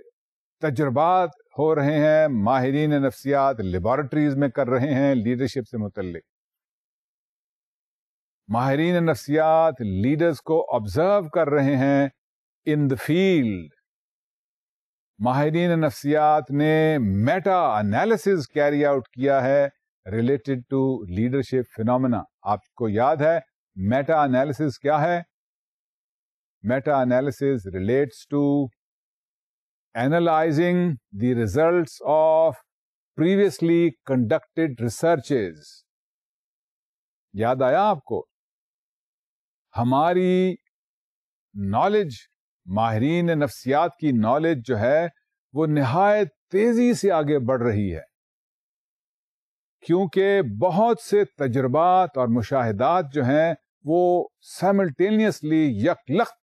تجربات ہو رہے ہیں، ماہرین نفسیات لیبارٹریز میں کر رہے ہیں لیڈرشپ سے متعلق. ماہرین نفسیات لیڈرز کو آبزرو کر رہے ہیں ان دا فیلڈ. ماہرین نفسیات نے میٹا انالیسز کیری آؤٹ کیا ہے ریلیٹڈ ٹو لیڈرشپ فینومینا. آپ کو یاد ہے میٹا انالیسز کیا ہے؟ Meta analysis relates to analysing the results of previously conducted researches. یاد آیا آپ کو؟ ہماری نالج، ماہرین نفسیات کی نالج جو ہے وہ نہایت تیزی سے آگے بڑھ رہی ہے، کیونکہ بہت سے تجربات اور مشاہدات جو ہیں وہ سائملٹینیسلی یکلخت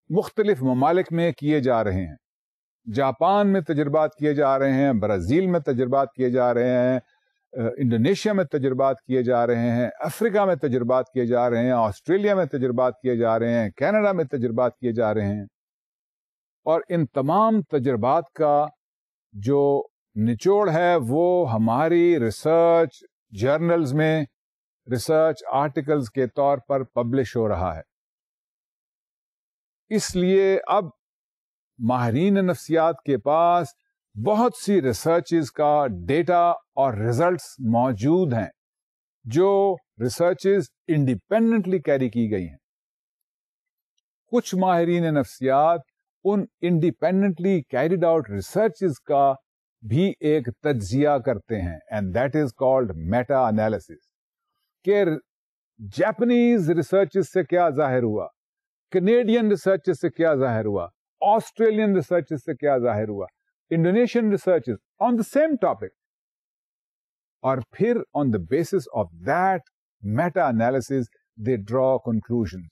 مختلف ممالک میں کیے جا رہے ہیں. جاپان میں تجربات کیے جا رہے ہیں، برازیل میں تجربات کیے جا رہے ہیں، انڈونیشیا میں تجربات کیے جا رہے ہیں، افریقہ میں تجربات کیے جا رہے ہیں، آسٹریلیا میں تجربات کیے جا رہے ہیں، کینیڈا میں تجربات کیے جا رہے ہیں. اور ان تمام تجربات کا جو نچوڑ ہے وہ ہماری ریسرچ جرنلز میں ریسرچ آرٹیکلز کے طور پر پبلش ہو رہا ہے. اس لیے اب ماہرین نفسیات کے پاس بہت سی ریسرچز کا ڈیٹا اور ریزلٹس موجود ہیں جو ریسرچز انڈیپینڈنٹلی کیری کی گئی ہیں. کچھ ماہرین نفسیات ان انڈیپینڈنٹلی کیریڈ آؤٹ ریسرچز کا بھی ایک تجزیہ کرتے ہیں and that is called meta analysis. کہ جاپنیز ریسرچز سے کیا ظاہر ہوا، کینیڈین ریسرچز سے کیا ظاہر ہوا، آسٹریلین ریسرچز سے کیا ظاہر ہوا، Indonesian researches on the same topic. اور پھر on the basis of that meta analysis they draw conclusions.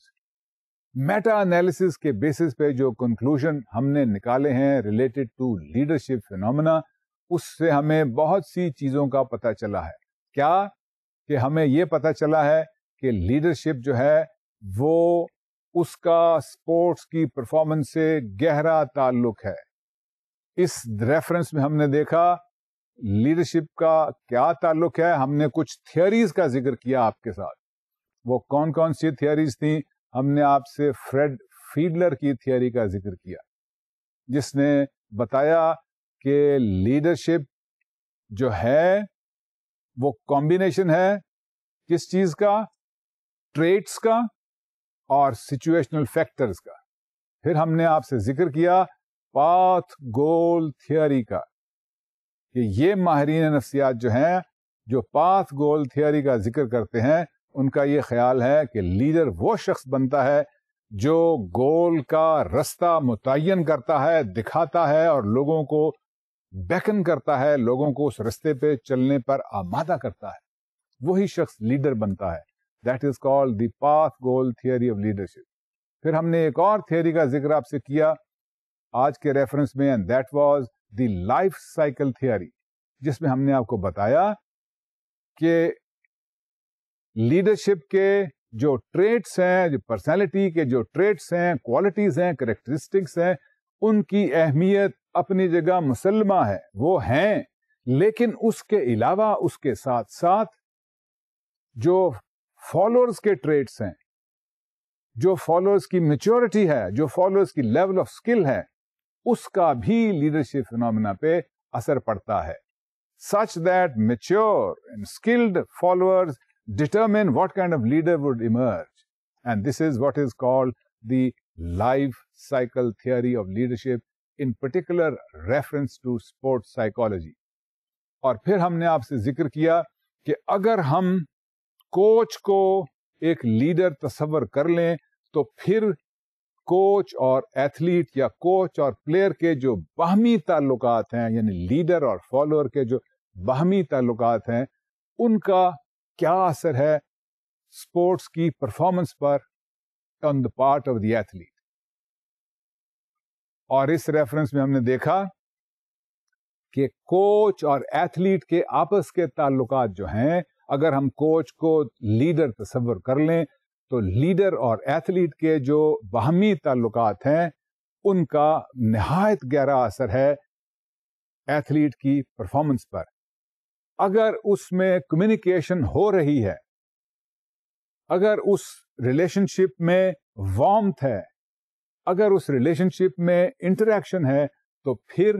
Meta analysis کے بیسس پہ جو کنکلوژن ہم نے نکالے ہیں ریلیٹڈ ٹو لیڈرشپ فینومینا، اس سے ہمیں بہت سی چیزوں کا پتہ چلا ہے. کیا کہ ہمیں یہ پتہ چلا ہے کہ لیڈرشپ جو ہے وہ اس کا اسپورٹس کی پرفارمنس سے گہرا تعلق ہے. اس ریفرنس میں ہم نے دیکھا لیڈرشپ کا کیا تعلق ہے. ہم نے کچھ تھیوریز کا ذکر کیا آپ کے ساتھ. وہ کون کون سی تھیوریز تھیں؟ ہم نے آپ سے فریڈ فیڈلر کی تھیوری کا ذکر کیا، جس نے بتایا کہ لیڈرشپ جو ہے وہ کمبینیشن ہے کس چیز کا؟ ٹریٹس کا اور سچویشنل فیکٹرز کا. پھر ہم نے آپ سے ذکر کیا پاتھ گول تھیوری کا، کہ یہ ماہرین نفسیات جو ہیں جو پاتھ گول تھیوری کا ذکر کرتے ہیں، ان کا یہ خیال ہے کہ لیڈر وہ شخص بنتا ہے جو گول کا رستہ متعین کرتا ہے، دکھاتا ہے اور لوگوں کو بیکن کرتا ہے، لوگوں کو اس رستے پہ چلنے پر آمادہ کرتا ہے. وہی شخص لیڈر بنتا ہے. That is called the path goal theory of leadership. پھر ہم نے ایک اور تھیوری کا ذکر آپ سے کیا آج کے ریفرنس میں، and that was the life cycle theory، جس میں ہم نے آپ کو بتایا کہ لیڈرشپ کے جو ٹریٹس ہیں، جو پرسنالٹی کے جو ٹریٹس ہیں، کوالٹیز ہیں، کریکٹرسٹکس ہیں، ان کی اہمیت اپنی جگہ مسلمہ ہے، وہ ہیں. لیکن اس کے علاوہ اس کے ساتھ ساتھ جو فالوورز کے ٹریٹس ہیں، جو فالوورز کی میچورٹی ہے، جو فالوورز کی لیول آف اسکل ہے، اس کا بھی لیڈرشپ فینومینا پہ اثر پڑتا ہے. such that mature and skilled followers determine what kind of leader would emerge. And this is what is called the life cycle theory of leadership, in particular reference to sports psychology. اور پھر ہم نے آپ سے ذکر کیا کہ اگر ہم کوچ کو ایک لیڈر تصور کر لیں تو پھر کوچ اور ایتھلیٹ یا کوچ اور پلیئر کے جو باہمی تعلقات ہیں، یعنی لیڈر اور فالوور کے جو باہمی تعلقات ہیں، ان کا کیا اثر ہے اسپورٹس کی performance per on the part of the athlete. اور اس ریفرنس میں ہم نے دیکھا کہ کوچ اور ایتھلیٹ کے آپس کے تعلقات جو ہیں، اگر ہم کوچ کو لیڈر تصور کر لیں تو لیڈر اور ایتھلیٹ کے جو باہمی تعلقات ہیں ان کا نہایت گہرا اثر ہے ایتھلیٹ کی پرفارمنس پر. اگر اس میں کمیونیکیشن ہو رہی ہے اگر اس ریلیشن شپ میں وارمتھ ہے, اگر اس ریلیشن شپ میں انٹریکشن ہے, تو پھر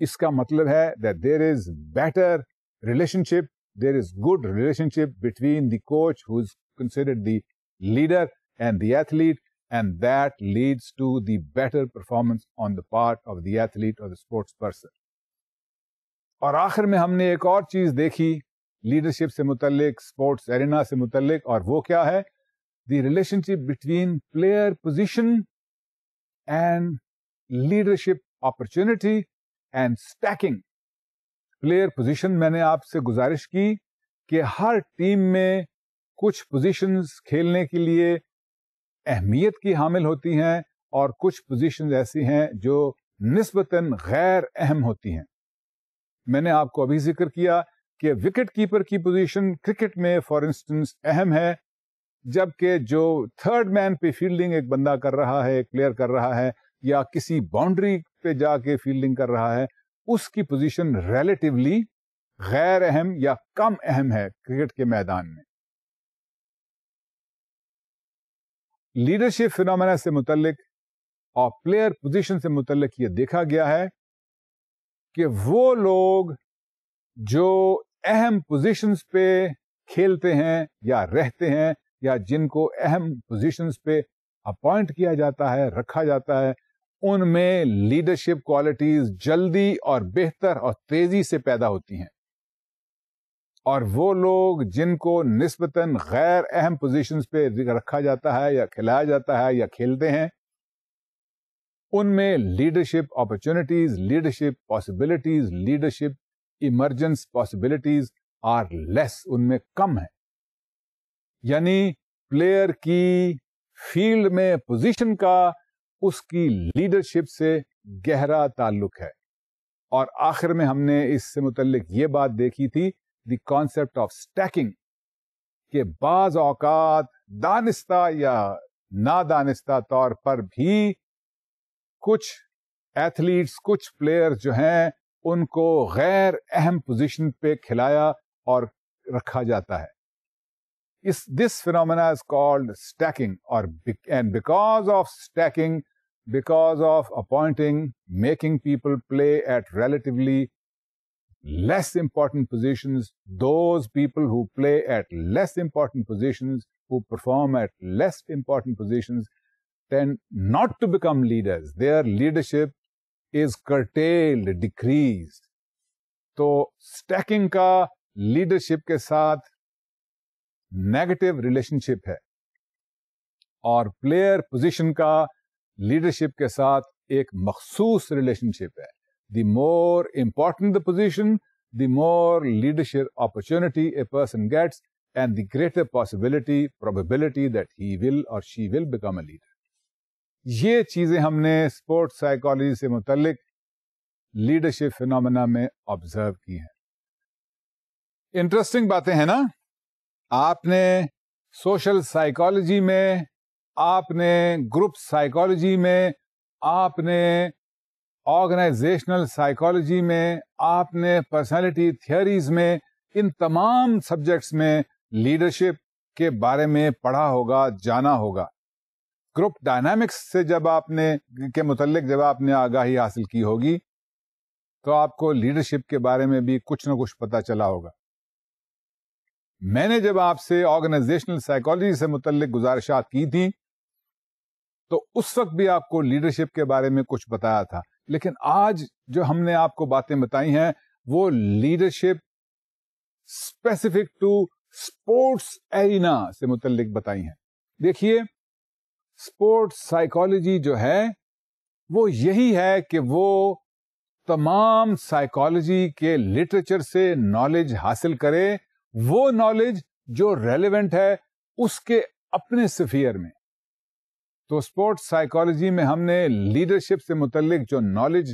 اس کا مطلب ہے that there is better relationship, there is good relationship between the coach who is considered the leader and the athlete, and that leads to the better performance on the part of the athlete or the sports person. اور آخر میں ہم نے ایک اور چیز دیکھی leadership سے متعلق, اسپورٹس ایرینا سے متعلق, اور وہ کیا ہے؟ The relationship between player position and leadership opportunity and stacking. Player position میں نے آپ سے گزارش کی کہ ہر ٹیم میں کچھ پوزیشنز کھیلنے کے لیے اہمیت کی حامل ہوتی ہیں اور کچھ پوزیشنز ایسی ہیں جو نسبتاً غیر اہم ہوتی ہیں. میں نے آپ کو ابھی ذکر کیا کہ وکٹ کیپر کی پوزیشن کرکٹ میں فار انسٹنس اہم ہے, جبکہ جو تھرڈ مین پہ فیلڈنگ ایک بندہ کر رہا ہے, ایک پلیئر کر رہا ہے, یا کسی باؤنڈری پہ جا کے فیلڈنگ کر رہا ہے, اس کی پوزیشن ریلیٹیولی غیر اہم یا کم اہم ہے کرکٹ کے میدان میں. لیڈرشپ فینومینا سے متعلق اور پلیئر پوزیشن سے متعلق یہ دیکھا گیا ہے کہ وہ لوگ جو اہم پوزیشنز پہ کھیلتے ہیں یا رہتے ہیں, یا جن کو اہم پوزیشنز پہ اپوائنٹ کیا جاتا ہے, رکھا جاتا ہے, ان میں لیڈرشپ کوالٹیز جلدی اور بہتر اور تیزی سے پیدا ہوتی ہیں. اور وہ لوگ جن کو نسبتاً غیر اہم پوزیشنز پہ رکھا جاتا ہے یا کھلایا جاتا ہے یا کھیلتے ہیں, ان میں leadership opportunities, leadership possibilities, leadership emergence possibilities are less, ان میں کم ہے. یعنی پلیئر کی فیلڈ میں پوزیشن کا اس کی لیڈرشپ سے گہرا تعلق ہے. اور آخر میں ہم نے اس سے متعلق یہ بات دیکھی تھی, دی کانسیپٹ آف اسٹیکنگ, کہ بعض اوقات دانستہ یا نادانستہ طور پر بھی کچھ ایتھلیٹس, کچھ پلیئر جو ہیں, ان کو غیر اہم پوزیشن پہ کھلایا اور رکھا جاتا ہے. This phenomena is called stacking, and because of stacking, because of appointing, making people play at relatively less important positions, those people who play at less important positions, who perform at less important positions, tend not to become leaders. Their leadership is curtailed, decreased. تو stacking کا leadership کے ساتھ negative relation شپ ہے, اور player position کا leadership کے ساتھ ایک مخصوص ریلیشن شپ ہے. The more important the position, the more leadership opportunity a person gets, and the greater possibility, probability that he will or she will become a leader. یہ چیزیں ہم نے اسپورٹس سائیکالوجی سے متعلق لیڈرشپ فینومینا میں observe کی ہیں. Interesting باتیں ہیں نا. آپ نے سوشل سائیکالوجی میں, آپ نے گروپ سائیکالوجی میں, آپ نے آرگنائزیشنل سائیکالوجی میں, آپ نے پرسنالٹی تھیوریز میں, ان تمام سبجیکٹس میں لیڈرشپ کے بارے میں پڑھا ہوگا, جانا ہوگا. گروپ ڈائنامکس سے جب آپ نے کے متعلق جب آپ نے آگاہی حاصل کی ہوگی, تو آپ کو لیڈرشپ کے بارے میں بھی کچھ نہ کچھ پتا چلا ہوگا. میں نے جب آپ سے آرگنائزیشنل سائیکالوجی سے متعلق گزارشات کی تھی, تو اس وقت بھی آپ کو لیڈرشپ کے بارے میں کچھ بتایا تھا. لیکن آج جو ہم نے آپ کو باتیں بتائی ہیں, وہ leadership specific to sports arena سے متعلق بتائی ہیں. دیکھیے, اسپورٹس سائیکالوجی جو ہے وہ یہی ہے کہ وہ تمام سائیکالوجی کے لٹریچر سے نالج حاصل کرے, وہ نالج جو ریلیونٹ ہے اس کے اپنے سفیر میں. تو اسپورٹس سائیکالوجی میں ہم نے لیڈرشپ سے متعلق جو نالج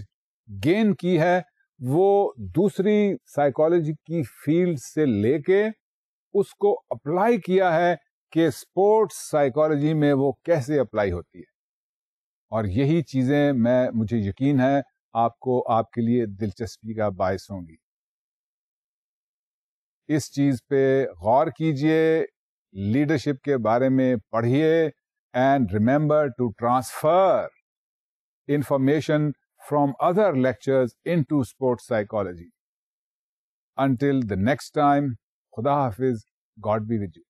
گین کی ہے, وہ دوسری سائیکالوجی کی فیلڈ سے لے کے اس کو اپلائی کیا ہے کہ اسپورٹس سائیکالوجی میں وہ کیسے اپلائی ہوتی ہے. اور یہی چیزیں مجھے یقین ہے آپ کو آپ کے لیے دلچسپی کا باعث ہوں گی. اس چیز پہ غور کیجئے, لیڈرشپ کے بارے میں پڑھیے and remember to transfer information from other lectures into sports psychology. Until the next time, Khuda Hafiz, God be with you.